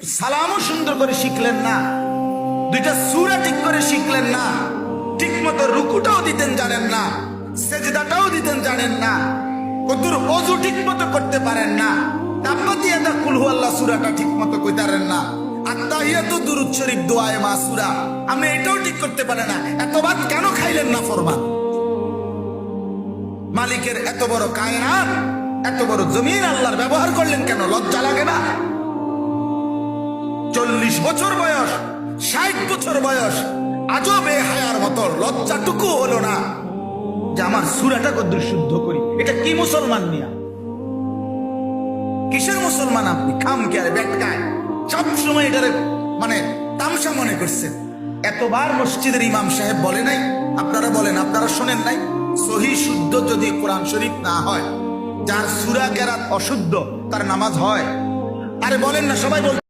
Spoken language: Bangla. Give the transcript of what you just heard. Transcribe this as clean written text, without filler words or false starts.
সালামও সুন্দর করে শিখলেন না, দুইটা সূরা ঠিক করে শিখলেন না, ঠিক মতো রুকুটাও দিতেন জানেন না, সেজদাটাও দিতেন জানেন না, কতর ওযু ঠিক মতো করতে পারেন না, তাব্বাতিয়াদা কুল হুয়াল্লাহ সূরাটা ঠিক মতো কইতারেন না, আত্তাহিয়াতু দুরূদ শরীফ দোয়ায়ে মাসুরা আমি এটাও ঠিক করতে পারে না। এত ভাত কেন খাইলেন না ফরমান? মালিকের এত বড় কায়নাত, এত বড় জমিন আল্লাহর ব্যবহার করলেন কেন? লজ্জা লাগে না? 40 বছর বয়স, 60 বছর বয়স, আজও বেহায়ার মতো লজ্জাটুকু হলো না যে আমার সূরাটা কদ্দুর শুদ্ধ করি। এটা কি মুসলমান মিয়া? কিসের মুসলমান আপনি? খামখেয়ালে বেটকায় সব সময় এটারে মানে তামসা মনে করছেন। এতবার মসজিদের ইমাম সাহেব বলে নাই? আপনারা বলেন, আপনারা শোনেন নাই? সহি শুদ্ধ যদি কোরআন শরীফ না হয়, যার সূরা কেরাত অশুদ্ধ, তার নামাজ হয়? আরে বলেন না, সবাই বল।